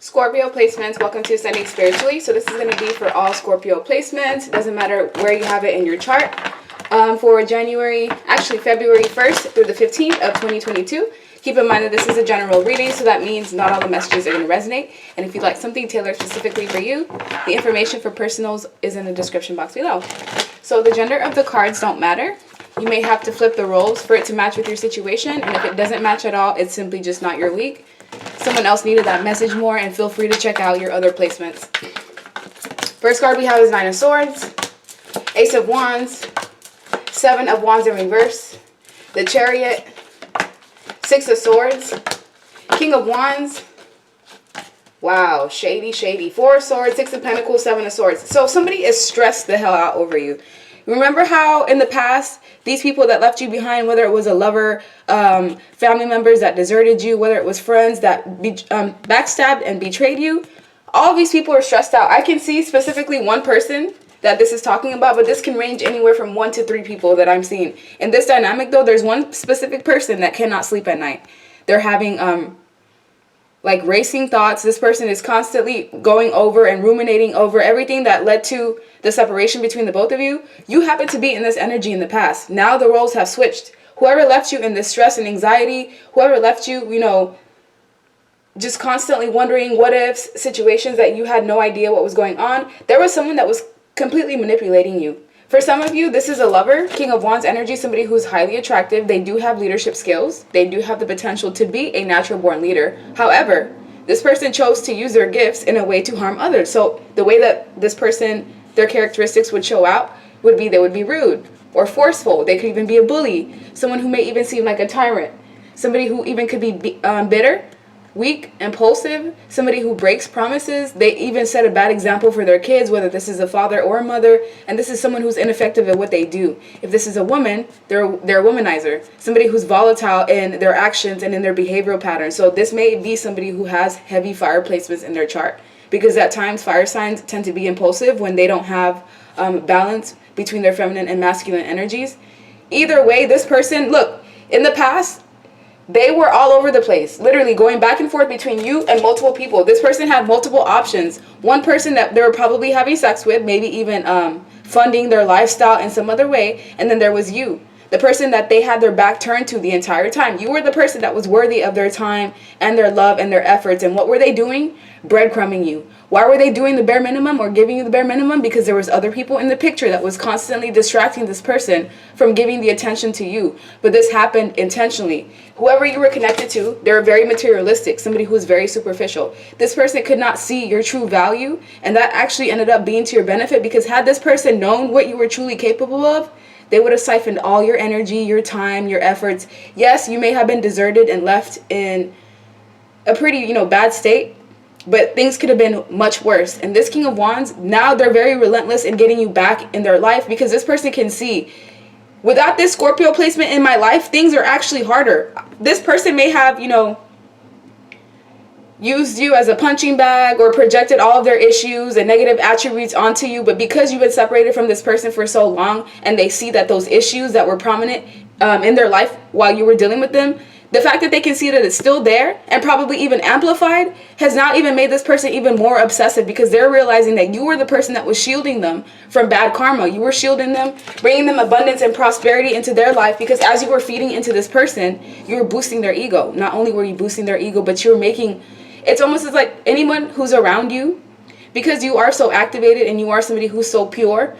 Scorpio placements, welcome to Ascending Spiritually. So this is going to be for all Scorpio placements. It doesn't matter where you have it in your chart. For February 1st through the 15th of 2022. Keep in mind that this is a general reading, so that means not all the messages are going to resonate. And if you'd like something tailored specifically for you, the information for personals is in the description box below. So the gender of the cards don't matter. You may have to flip the roles for it to match with your situation. And if it doesn't match at all, it's simply just not your week. Someone else needed that message more, and feel free to check out your other placements. First card we have is Nine of Swords, Ace of Wands, Seven of Wands in reverse, the Chariot, Six of Swords, King of Wands. Wow, shady, shady. Four of Swords, Six of Pentacles, Seven of Swords. So somebody is stressed the hell out over you. Remember how in the past, these people that left you behind, whether it was a lover, family members that deserted you, whether it was friends that backstabbed and betrayed you, all of these people are stressed out. I can see specifically one person that this is talking about, but this can range anywhere from 1 to 3 people that I'm seeing. In this dynamic, though, there's one specific person that cannot sleep at night. They're having like racing thoughts. This person is constantly going over and ruminating over everything that led to the separation between the both of you. You happen to be in this energy in the past. Now the roles have switched. Whoever left you in this stress and anxiety, whoever left you, just constantly wondering what ifs, situations that you had no idea what was going on, there was someone that was completely manipulating you. For some of you, this is a lover, King of Wands energy, somebody who's highly attractive. They do have leadership skills. They do have the potential to be a natural born leader. However, this person chose to use their gifts in a way to harm others. So the way that this person, their characteristics would show out would be they would be rude or forceful. They could even be a bully, someone who may even seem like a tyrant, somebody who even could be bitter, weak, impulsive, somebody who breaks promises. They even set a bad example for their kids, whether this is a father or a mother, and this is someone who's ineffective at what they do. If this is a woman, they're a womanizer, somebody who's volatile in their actions and in their behavioral patterns. So this may be somebody who has heavy fire placements in their chart, because at times fire signs tend to be impulsive when they don't have balance between their feminine and masculine energies. Either way, this person, look, in the past, they were all over the place, literally going back and forth between you and multiple people. This person had multiple options. One person that they were probably having sex with, maybe even funding their lifestyle in some other way. And then there was you, the person that they had their back turned to the entire time. You were the person that was worthy of their time and their love and their efforts. And what were they doing? Breadcrumbing you. Why were they doing the bare minimum or giving you the bare minimum? Because there was other people in the picture that was constantly distracting this person from giving the attention to you. But this happened intentionally. Whoever you were connected to, they were very materialistic, somebody who was very superficial. This person could not see your true value, and that actually ended up being to your benefit, because had this person known what you were truly capable of, they would have siphoned all your energy, your time, your efforts. Yes, you may have been deserted and left in a pretty, bad state, but things could have been much worse. And this King of Wands, now they're very relentless in getting you back in their life, because this person can see, without this Scorpio placement in my life, things are actually harder. This person may have, used you as a punching bag or projected all of their issues and negative attributes onto you. But because you've been separated from this person for so long, and they see that those issues that were prominent in their life while you were dealing with them, the fact that they can see that it's still there and probably even amplified has now even made this person even more obsessive, because they're realizing that you were the person that was shielding them from bad karma. You were shielding them, bringing them abundance and prosperity into their life, because as you were feeding into this person, you were boosting their ego. Not only were you boosting their ego, but you were making, it's almost as like anyone who's around you, because you are so activated and you are somebody who's so pure,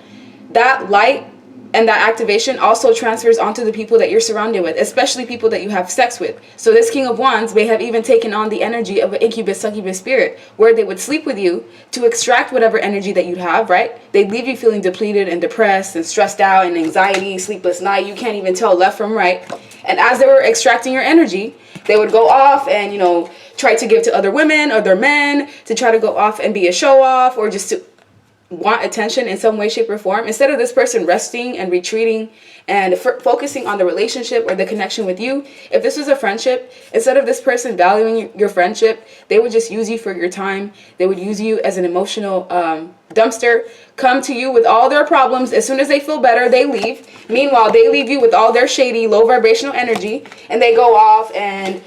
that light and that activation also transfers onto the people that you're surrounded with, especially people that you have sex with. So this King of Wands may have even taken on the energy of an incubus succubus spirit, where they would sleep with you to extract whatever energy that you'd have, right? They'd leave you feeling depleted and depressed and stressed out and anxiety, sleepless night. You can't even tell left from right. And as they were extracting your energy, they would go off and, try to give to other women, other men, to try to go off and be a show off, or just to want attention in some way, shape, or form. Instead of this person resting and retreating and focusing on the relationship or the connection with you, if this was a friendship, instead of this person valuing your friendship, they would just use you for your time. They would use you as an emotional dumpster, come to you with all their problems. As soon as they feel better, they leave. Meanwhile, they leave you with all their shady, low vibrational energy, and they go off and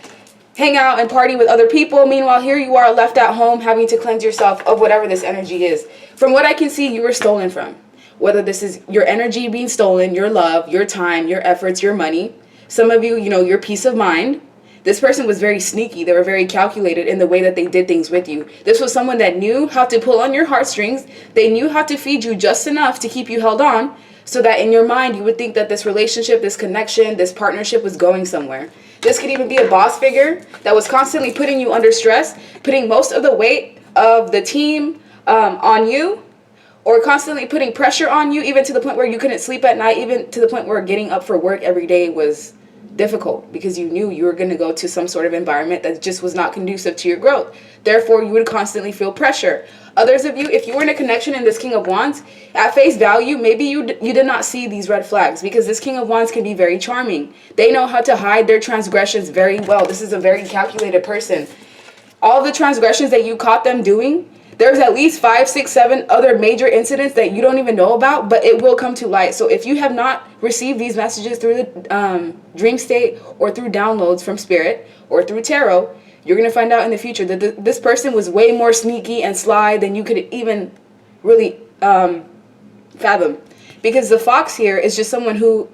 hang out and party with other people. Meanwhile, here you are left at home having to cleanse yourself of whatever this energy is. From what I can see, you were stolen from. Whether this is your energy being stolen, your love, your time, your efforts, your money. Some of you, your peace of mind. This person was very sneaky. They were very calculated in the way that they did things with you. This was someone that knew how to pull on your heartstrings. They knew how to feed you just enough to keep you held on, so that in your mind you would think that this relationship, this connection, this partnership was going somewhere. This could even be a boss figure that was constantly putting you under stress, putting most of the weight of the team on you, or constantly putting pressure on you, even to the point where you couldn't sleep at night, even to the point where getting up for work every day was difficult, because you knew you were going to go to some sort of environment that just was not conducive to your growth. Therefore, you would constantly feel pressure. Others of you, if you were in a connection in this King of Wands, at face value, maybe you did not see these red flags, because this King of Wands can be very charming. They know how to hide their transgressions very well. This is a very calculated person. All the transgressions that you caught them doing, there's at least 5, 6, 7 other major incidents that you don't even know about, but it will come to light. So if you have not received these messages through the dream state, or through downloads from spirit, or through tarot, you're going to find out in the future that this person was way more sneaky and sly than you could even really fathom. Because the fox here is just someone who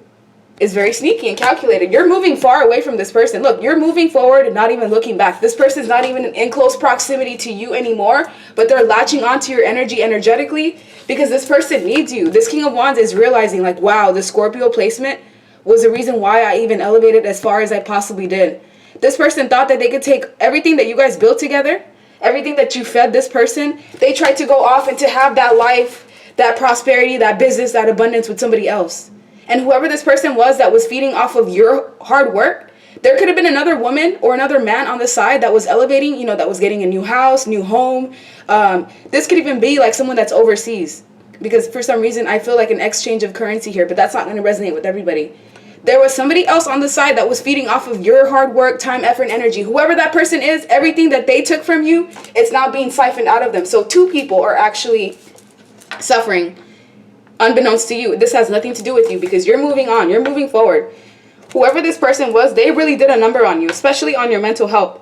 is very sneaky and calculated. You're moving far away from this person. Look, you're moving forward and not even looking back. This person's not even in close proximity to you anymore, but they're latching onto your energy energetically, because this person needs you. This King of Wands is realizing, like, wow, the Scorpio placement was the reason why I even elevated as far as I possibly did. This person thought that they could take everything that you guys built together, everything that you fed this person. They tried to go off and to have that life, that prosperity, that business, that abundance with somebody else. And whoever this person was that was feeding off of your hard work, there could have been another woman or another man on the side that was elevating, that was getting a new house, new home. This could even be like someone that's overseas, because for some reason I feel like an exchange of currency here, but that's not going to resonate with everybody. There was somebody else on the side that was feeding off of your hard work, time, effort, and energy. Whoever that person is, everything that they took from you, it's now being siphoned out of them. So 2 people are actually suffering unbeknownst to you. This has nothing to do with you, because you're moving on. You're moving forward. Whoever this person was, they really did a number on you, especially on your mental health.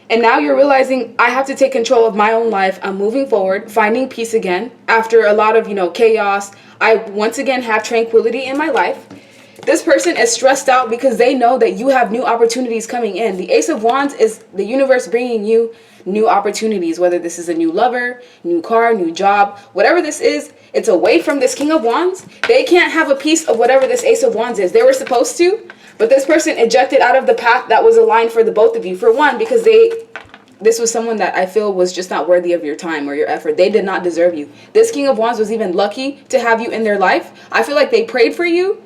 And now you're realizing, I have to take control of my own life. I'm moving forward, finding peace again. After a lot of, chaos, I once again have tranquility in my life. This person is stressed out because they know that you have new opportunities coming in. The Ace of Wands is the universe bringing you new opportunities, whether this is a new lover, new car, new job, whatever this is, it's away from this King of Wands. They can't have a piece of whatever this Ace of Wands is. They were supposed to, but this person ejected out of the path that was aligned for the both of you. For one, because this was someone that I feel was just not worthy of your time or your effort. They did not deserve you. This King of Wands was even lucky to have you in their life. I feel like they prayed for you.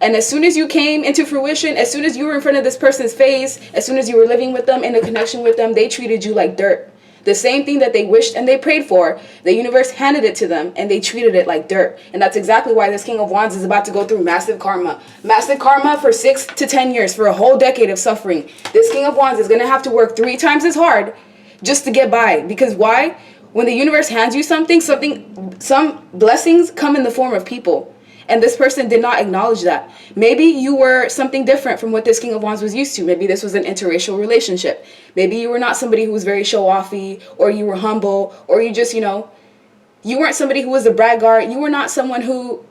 And as soon as you came into fruition, as soon as you were in front of this person's face, as soon as you were living with them, in a connection with them, they treated you like dirt. The same thing that they wished and they prayed for, the universe handed it to them and they treated it like dirt. And that's exactly why this King of Wands is about to go through massive karma. Massive karma for 6 to 10 years, for a whole decade of suffering. This King of Wands is going to have to work 3 times as hard just to get by. Because why? When the universe hands you something, some blessings come in the form of people. And this person did not acknowledge that. Maybe you were something different from what this King of Wands was used to. Maybe this was an interracial relationship. Maybe you were not somebody who was very show-offy, or you were humble, or you just, you weren't somebody who was a braggart. You were not someone who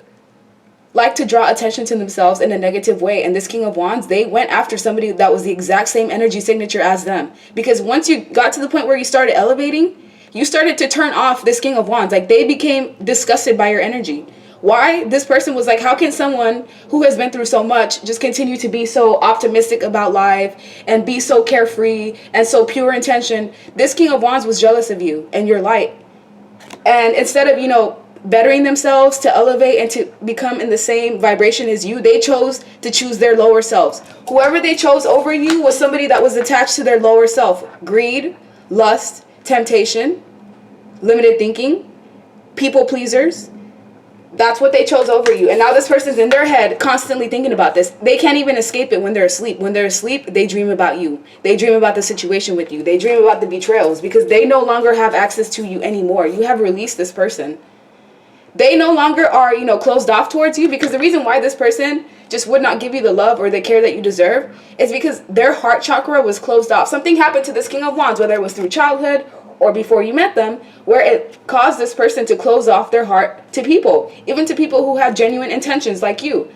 liked to draw attention to themselves in a negative way. And this King of Wands, they went after somebody that was the exact same energy signature as them. Because once you got to the point where you started elevating, you started to turn off this King of Wands. Like, they became disgusted by your energy. Why? This person was like, how can someone who has been through so much just continue to be so optimistic about life and be so carefree and so pure intention? This King of Wands was jealous of you and your light. And instead of, bettering themselves to elevate and to become in the same vibration as you, they chose to choose their lower selves. Whoever they chose over you was somebody that was attached to their lower self. Greed, lust, temptation, limited thinking, people pleasers. That's what they chose over you. And now this person's in their head constantly thinking about this. They can't even escape it when they're asleep. When they're asleep, they dream about you. They dream about the situation with you. They dream about the betrayals, because they no longer have access to you anymore. You have released this person. They no longer are, you know, closed off towards you, because the reason why this person just would not give you the love or the care that you deserve is because their heart chakra was closed off. Something happened to this King of Wands, whether it was through childhood or before you met them, where it caused this person to close off their heart to people, even to people who have genuine intentions like you.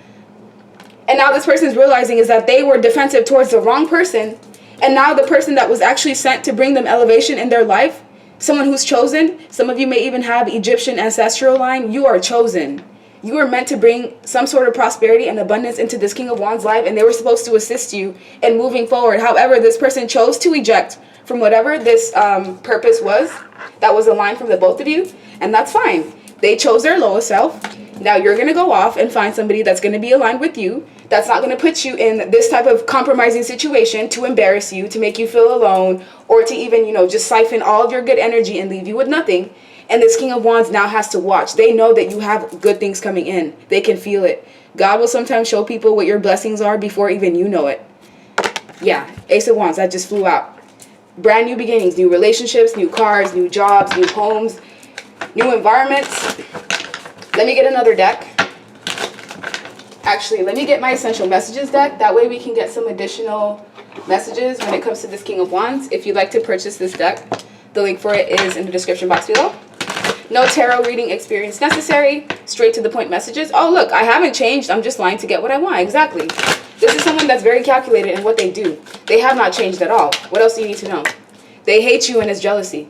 And now this person's realizing is that they were defensive towards the wrong person, and now the person that was actually sent to bring them elevation in their life, someone who's chosen, some of you may even have Egyptian ancestral line, you are chosen. You are meant to bring some sort of prosperity and abundance into this King of Wands life, and they were supposed to assist you in moving forward. However, this person chose to eject from whatever this purpose was that was aligned from the both of you, and that's fine. They chose their lowest self. Now you're going to go off and find somebody that's going to be aligned with you, that's not going to put you in this type of compromising situation to embarrass you, to make you feel alone, or to even, you know, just siphon all of your good energy and leave you with nothing. And this King of Wands now has to watch. They know that you have good things coming in. They can feel it. God will sometimes show people what your blessings are before even you know it. Yeah, Ace of Wands, that just flew out. Brand new beginnings, new relationships, new cars, new jobs, new homes, new environments. Let me get another deck. Actually, let me get my Essential Messages deck. That way we can get some additional messages when it comes to this King of Wands. If you'd like to purchase this deck, the link for it is in the description box below. No tarot reading experience necessary. Straight to the point messages. Oh, look, I haven't changed. I'm just lying to get what I want. Exactly. This is someone that's very calculated in what they do. They have not changed at all. What else do you need to know? They hate you and it's jealousy.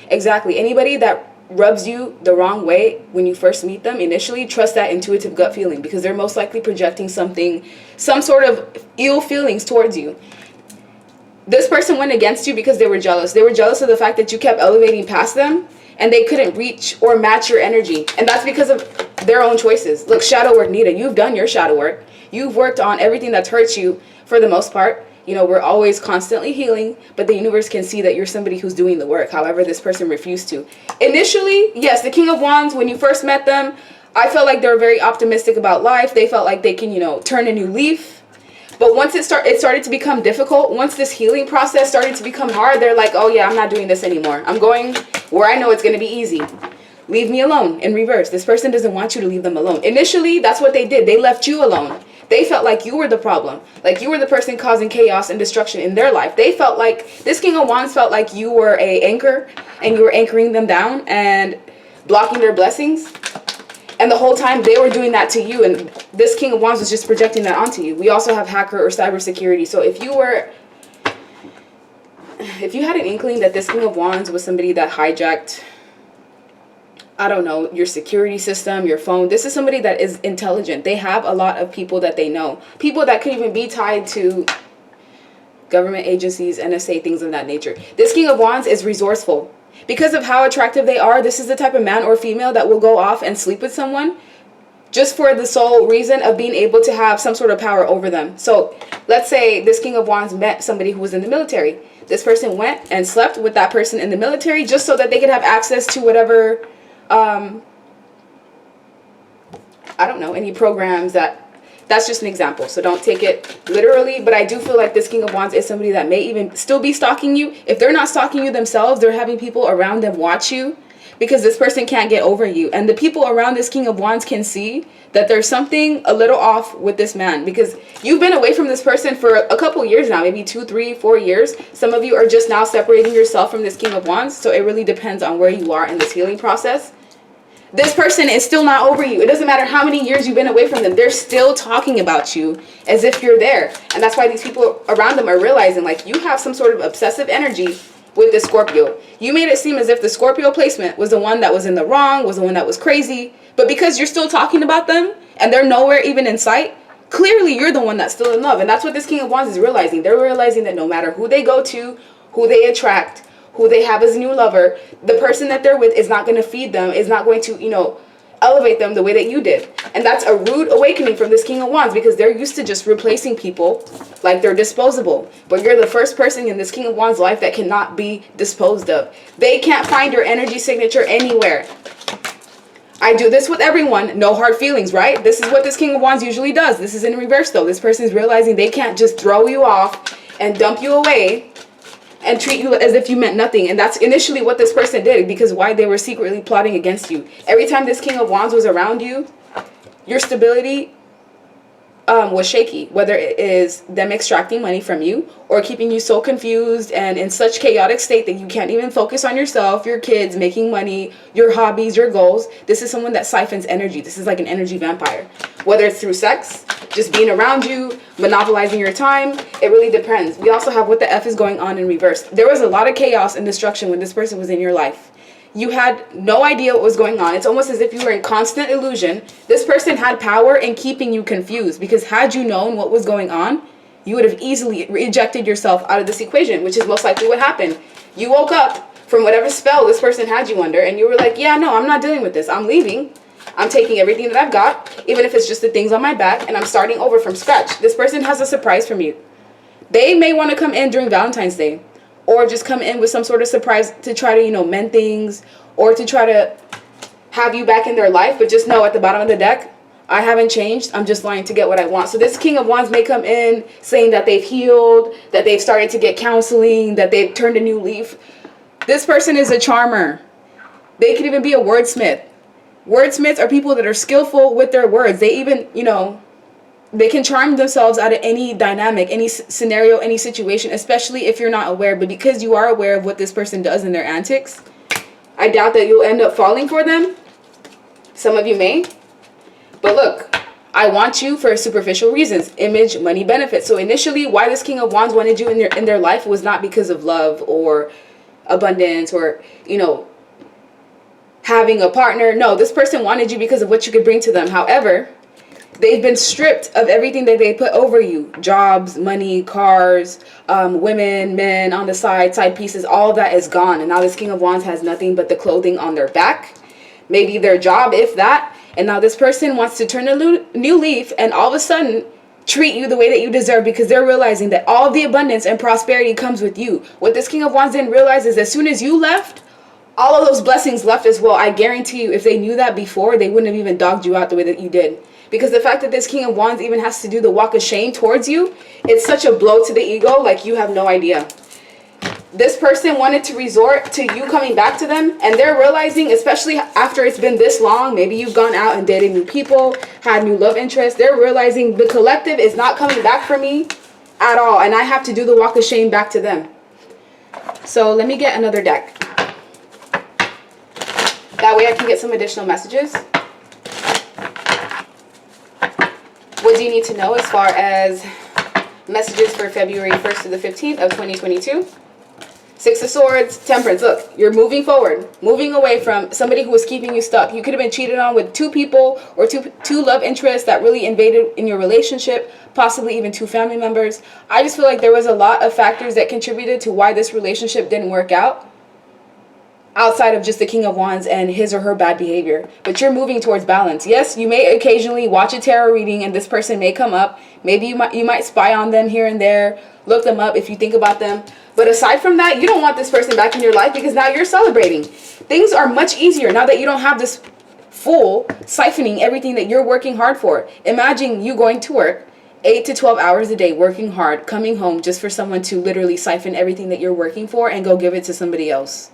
Exactly. Anybody that rubs you the wrong way when you first meet them initially, trust that intuitive gut feeling, because they're most likely projecting something, some sort of ill feelings towards you. This person went against you because they were jealous. They were jealous of the fact that you kept elevating past them and they couldn't reach or match your energy. And that's because of their own choices. Look, shadow work, Nita, you've done your shadow work. You've worked on everything that's hurt you for the most part. You know, we're always constantly healing, but the universe can see that you're somebody who's doing the work. However, this person refused to. Initially, yes, the King of Wands, when you first met them, I felt like they were very optimistic about life. They felt like they can, you know, turn a new leaf. But once it started to become difficult, once this healing process started to become hard, they're like, oh yeah, I'm not doing this anymore. I'm going where I know it's going to be easy. Leave me alone. In reverse, this person doesn't want you to leave them alone. Initially, that's what they did. They left you alone. They felt like you were the problem, like you were the person causing chaos and destruction in their life. They felt like, this King of Wands felt like you were an anchor and you were anchoring them down and blocking their blessings. And the whole time they were doing that to you, and this King of Wands was just projecting that onto you. We also have hacker or cybersecurity. So if you had an inkling that this King of Wands was somebody that hijacked, I don't know, your security system, your phone. This is somebody that is intelligent. They have a lot of people that they know. People that could even be tied to government agencies, NSA, things of that nature. This King of Wands is resourceful. Because of how attractive they are, this is the type of man or female that will go off and sleep with someone just for the sole reason of being able to have some sort of power over them. So let's say this King of Wands met somebody who was in the military. This person went and slept with that person in the military just so that they could have access to whatever... I don't know, any programs that's just an example. So don't take it literally, but I do feel like this King of Wands is somebody that may even still be stalking you. If they're not stalking you themselves, they're having people around them watch you, because this person can't get over you. And the people around this King of Wands can see that there's something a little off with this man, because you've been away from this person for a couple years now, maybe 2, 3, 4 years. Some of you are just now separating yourself from this King of Wands. So it really depends on where you are in this healing process. This person is still not over you. It doesn't matter how many years you've been away from them. They're still talking about you as if you're there. And that's why these people around them are realizing, like, you have some sort of obsessive energy with the Scorpio. You made it seem as if the Scorpio placement was the one that was in the wrong, was the one that was crazy. But because you're still talking about them and they're nowhere even in sight, clearly you're the one that's still in love. And that's what this King of Wands is realizing. They're realizing that no matter who they go to, who they attract, who they have as a new lover, the person that they're with is not going to feed them, is not going to, you know, elevate them the way that you did. And that's a rude awakening from this King of Wands, because they're used to just replacing people like they're disposable. But you're the first person in this King of Wands life that cannot be disposed of. They can't find your energy signature anywhere. I do this with everyone. No hard feelings, right? This is what this King of Wands usually does. This is in reverse though. This person is realizing they can't just throw you off and dump you away and treat you as if you meant nothing. And that's initially what this person did, because why? They were secretly plotting against you. Every time this King of Wands was around you, your stability was shaky, whether it is them extracting money from you or keeping you so confused and in such chaotic state that you can't even focus on yourself, your kids, making money, your hobbies, your goals. This is someone that siphons energy. This is like an energy vampire, whether it's through sex, just being around you, monopolizing your time. It really depends. We also have what the F is going on in reverse. There was a lot of chaos and destruction when this person was in your life. You had no idea what was going on. It's almost as if you were in constant illusion. This person had power in keeping you confused, because had you known what was going on, you would have easily ejected yourself out of this equation, which is most likely what happened. You woke up from whatever spell this person had you under, and you were like, yeah, no, I'm not dealing with this. I'm leaving. I'm taking everything that I've got, even if it's just the things on my back, and I'm starting over from scratch. This person has a surprise from you. They may want to come in during Valentine's Day, or just come in with some sort of surprise to try to, you know, mend things, or to try to have you back in their life. But just know, at the bottom of the deck, I haven't changed. I'm just lying to get what I want. So this King of Wands may come in saying that they've healed, that they've started to get counseling, that they've turned a new leaf. This person is a charmer. They could even be a wordsmith. Wordsmiths are people that are skillful with their words. They even, you know, they can charm themselves out of any dynamic, any scenario, any situation, especially if you're not aware. But because you are aware of what this person does in their antics, I doubt that you'll end up falling for them. Some of you may. But look, I want you for superficial reasons. Image, money, benefits. So initially, why this King of Wands wanted you in their life was not because of love or abundance or, you know, having a partner. No, this person wanted you because of what you could bring to them. However, they've been stripped of everything that they put over you. Jobs, money, cars, women, men on the side pieces. All of that is gone. And now this King of Wands has nothing but the clothing on their back. Maybe their job, if that. And now this person wants to turn a new leaf and all of a sudden treat you the way that you deserve, because they're realizing that all the abundance and prosperity comes with you. What this King of Wands didn't realize is as soon as you left, all of those blessings left as well. I guarantee you, if they knew that before, they wouldn't have even dogged you out the way that you did. Because the fact that this King of Wands even has to do the walk of shame towards you, it's such a blow to the ego, like you have no idea. This person wanted to resort to you coming back to them, and they're realizing, especially after it's been this long, maybe you've gone out and dated new people, had new love interests, they're realizing the collective is not coming back for me at all, and I have to do the walk of shame back to them. So let me get another deck. That way I can get some additional messages. What do you need to know as far as messages for February 1st to the 15th of 2022? Six of Swords, Temperance. Look, you're moving forward, moving away from somebody who was keeping you stuck. You could have been cheated on with two people or two love interests that really invaded in your relationship, possibly even two family members. I just feel like there was a lot of factors that contributed to why this relationship didn't work out, outside of just the King of Wands and his or her bad behavior. But you're moving towards balance. Yes, you may occasionally watch a tarot reading and this person may come up. Maybe you might spy on them here and there, look them up if you think about them. But aside from that, you don't want this person back in your life, because now you're celebrating. Things are much easier now that you don't have this fool siphoning everything that you're working hard for. Imagine you going to work 8 to 12 hours a day, working hard, coming home just for someone to literally siphon everything that you're working for and go give it to somebody else.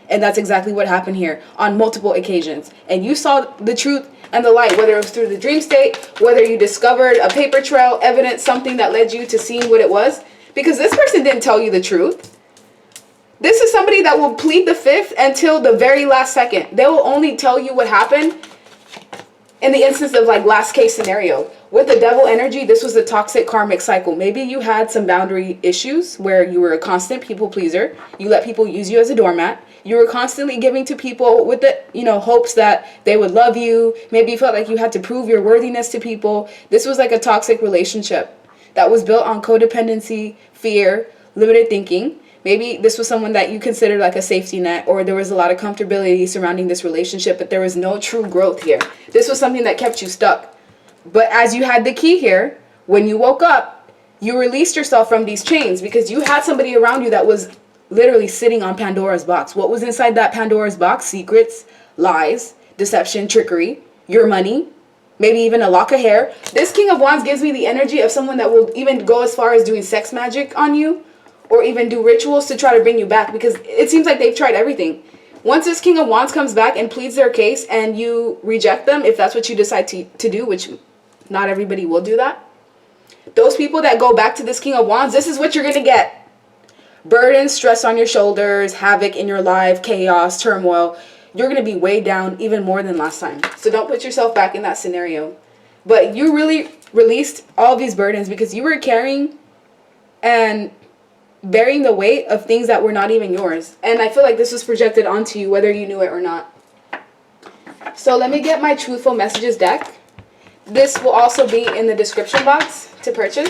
And that's exactly what happened here on multiple occasions. And you saw the truth and the light, whether it was through the dream state, whether you discovered a paper trail, evidence, something that led you to seeing what it was. Because this person didn't tell you the truth. This is somebody that will plead the fifth until the very last second. They will only tell you what happened in the instance of like last case scenario. With the devil energy, this was a toxic karmic cycle. Maybe you had some boundary issues where you were a constant people pleaser. You let people use you as a doormat. You were constantly giving to people with the, hopes that they would love you. Maybe you felt like you had to prove your worthiness to people. This was like a toxic relationship that was built on codependency, fear, limited thinking. Maybe this was someone that you considered like a safety net, or there was a lot of comfortability surrounding this relationship, but there was no true growth here. This was something that kept you stuck. But as you had the key here, when you woke up, you released yourself from these chains, because you had somebody around you that was literally sitting on Pandora's box. What was inside that Pandora's box? Secrets, lies, deception, trickery, your money, maybe even a lock of hair. This King of Wands gives me the energy of someone that will even go as far as doing sex magic on you, or even do rituals to try to bring you back, because it seems like they've tried everything. Once this King of Wands comes back and pleads their case and you reject them, if that's what you decide to do, which not everybody will do that, those people that go back to this King of Wands, this is what you're going to get. Burden, stress on your shoulders, havoc in your life, chaos, turmoil. You're going to be weighed down even more than last time. So don't put yourself back in that scenario. But you really released all these burdens because you were carrying and bearing the weight of things that were not even yours. And I feel like this was projected onto you whether you knew it or not. So let me get my Truthful Messages deck. This will also be in the description box to purchase.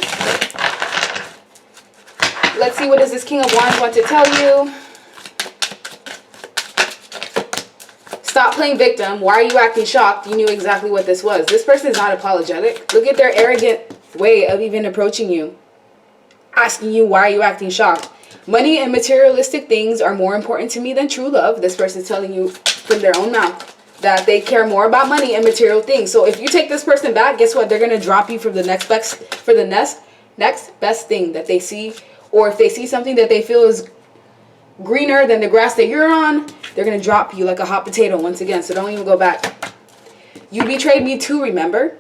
Let's see, what does this King of Wands want to tell you? Stop playing victim. Why are you acting shocked? You knew exactly what this was. This person is not apologetic. Look at their arrogant way of even approaching you. Asking you, why are you acting shocked? Money and materialistic things are more important to me than true love. This person is telling you from their own mouth that they care more about money and material things. So if you take this person back, guess what? They're going to drop you for the next best thing that they see. Or if they see something that they feel is greener than the grass that you're on, they're going to drop you like a hot potato once again. So don't even go back. You betrayed me too, remember?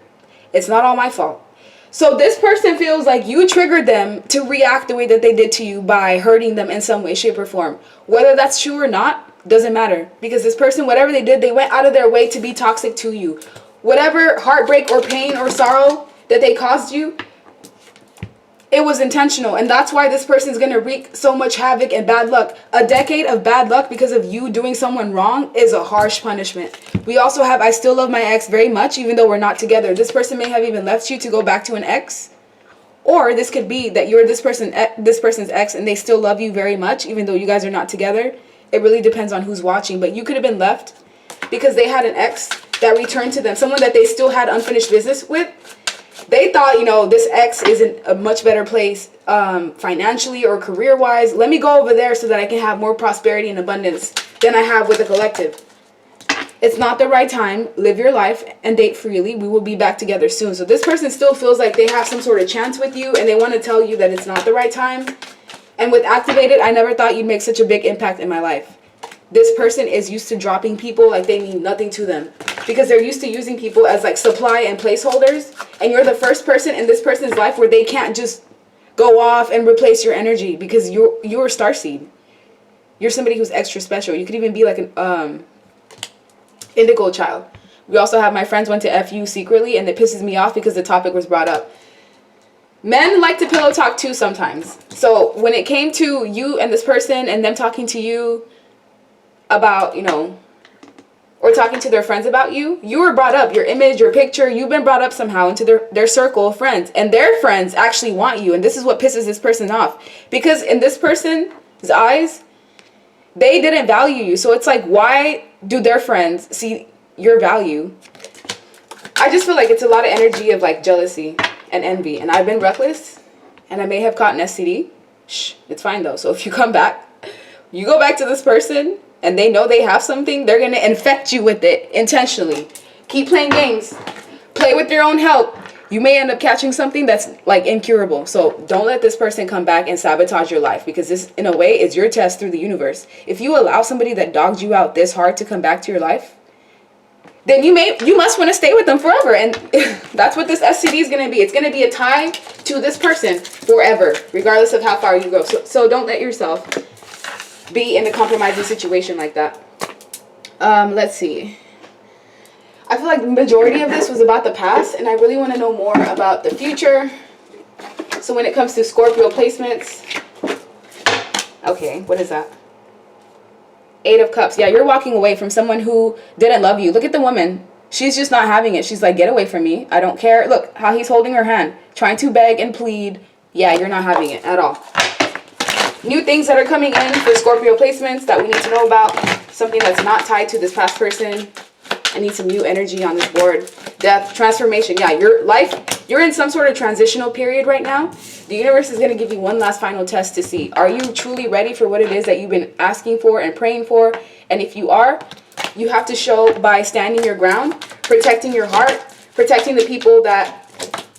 It's not all my fault. So this person feels like you triggered them to react the way that they did to you by hurting them in some way, shape, or form. Whether that's true or not, doesn't matter. Because this person, whatever they did, they went out of their way to be toxic to you. Whatever heartbreak or pain or sorrow that they caused you, it was intentional. And that's why this person is going to wreak so much havoc and bad luck. A decade of bad luck because of you doing someone wrong is a harsh punishment. We also have I still love my ex very much even though we're not together. This person may have even left you to go back to an ex. Or this could be that you're this person's ex and they still love you very much even though you guys are not together. It really depends on who's watching. But you could have been left because they had an ex that returned to them. Someone that they still had unfinished business with. They thought, you know, this ex is in a much better place financially or career-wise. Let me go over there so that I can have more prosperity and abundance than I have with the collective. It's not the right time. Live your life and date freely. We will be back together soon. So this person still feels like they have some sort of chance with you and they want to tell you that it's not the right time. And with Activated, I never thought you'd make such a big impact in my life. This person is used to dropping people like they mean nothing to them. Because they're used to using people as like supply and placeholders. And you're the first person in this person's life where they can't just go off and replace your energy. Because you're a starseed. You're somebody who's extra special. You could even be like an indigo child. We also have my friends went to FU secretly. And it pisses me off because the topic was brought up. Men like to pillow talk too sometimes. So when it came to you and this person and them talking to you about, you know, or talking to their friends about you, you were brought up, your image, your picture, you've been brought up somehow into their circle of friends. And their friends actually want you. And this is what pisses this person off. Because in this person's eyes, they didn't value you. So it's like, why do their friends see your value? I just feel like it's a lot of energy of like jealousy and envy. And I've been reckless and I may have caught an STD. Shh, it's fine though. So if you come back, you go back to this person and they know they have something, they're going to infect you with it intentionally. Keep playing games. Play with your own health. You may end up catching something that's like incurable. So don't let this person come back and sabotage your life because this, in a way, is your test through the universe. If you allow somebody that dogged you out this hard to come back to your life, then you must want to stay with them forever. And that's what this STD is going to be. It's going to be a tie to this person forever, regardless of how far you go. So don't let yourself be in a compromising situation like that. Let's see. I feel like the majority of this was about the past, and I really want to know more about the future. So when it comes to Scorpio placements, okay, what is that? 8 of Cups. Yeah, you're walking away from someone who didn't love you. Look at the woman. She's just not having it. She's like, get away from me. I don't care. Look how he's holding her hand, trying to beg and plead. Yeah, you're not having it at all. New things that are coming in for Scorpio placements that we need to know about. Something that's not tied to this past person. I need some new energy on this board. Death, transformation. Yeah, your life, you're in some sort of transitional period right now. The universe is going to give you one last final test to see. Are you truly ready for what it is that you've been asking for and praying for? And if you are, you have to show by standing your ground, protecting your heart, protecting the people that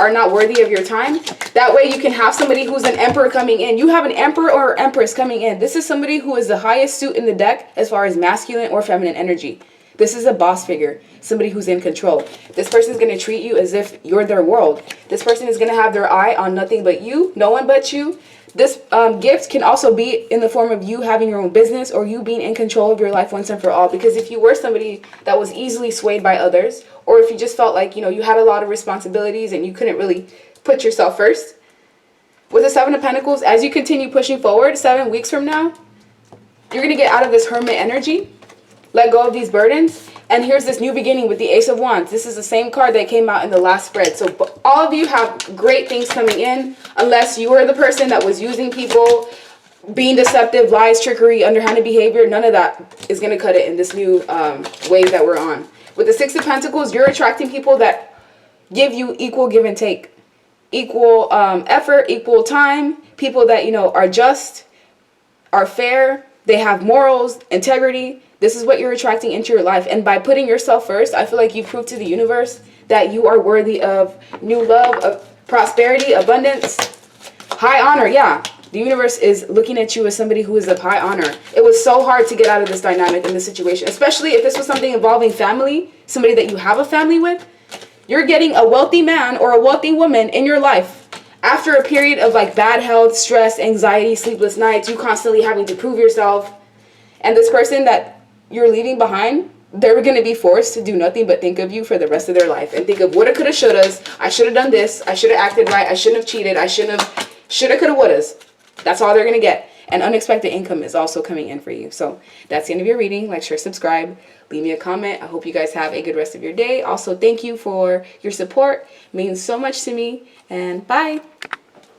are not worthy of your time. That way you can have somebody who's an emperor coming in. You have an emperor or empress coming in. This is somebody who is the highest suit in the deck as far as masculine or feminine energy. This is a boss figure, somebody who's in control. This person is going to treat you as if you're their world. This person is going to have their eye on nothing but you, no one but you. This gift can also be in the form of you having your own business or you being in control of your life once and for all. Because if you were somebody that was easily swayed by others, or if you just felt like, you know, you had a lot of responsibilities and you couldn't really put yourself first. With the Seven of Pentacles, as you continue pushing forward, 7 weeks from now, you're going to get out of this hermit energy. Let go of these burdens. And here's this new beginning with the Ace of Wands. This is the same card that came out in the last spread. So all of you have great things coming in, unless you are the person that was using people, being deceptive, lies, trickery, underhanded behavior. None of that is going to cut it in this new wave that we're on. With the Six of Pentacles, you're attracting people that give you equal give and take. Equal effort, equal time. People that, you know, are just, are fair. They have morals, integrity. This is what you're attracting into your life. And by putting yourself first, I feel like you prove to the universe that you are worthy of new love, of prosperity, abundance, high honor. Yeah, the universe is looking at you as somebody who is of high honor. It was so hard to get out of this dynamic in this situation, especially if this was something involving family, somebody that you have a family with. You're getting a wealthy man or a wealthy woman in your life. After a period of like bad health, stress, anxiety, sleepless nights, you constantly having to prove yourself. And this person that you're leaving behind, they're going to be forced to do nothing but think of you for the rest of their life. And think of woulda, coulda, shouldas. I should have done this. I should have acted right. I shouldn't have cheated. I shouldn't have, shoulda, coulda, wouldas. That's all they're going to get. And unexpected income is also coming in for you. So that's the end of your reading. Like, share, subscribe. Leave me a comment. I hope you guys have a good rest of your day. Also, thank you for your support. It means so much to me. And bye.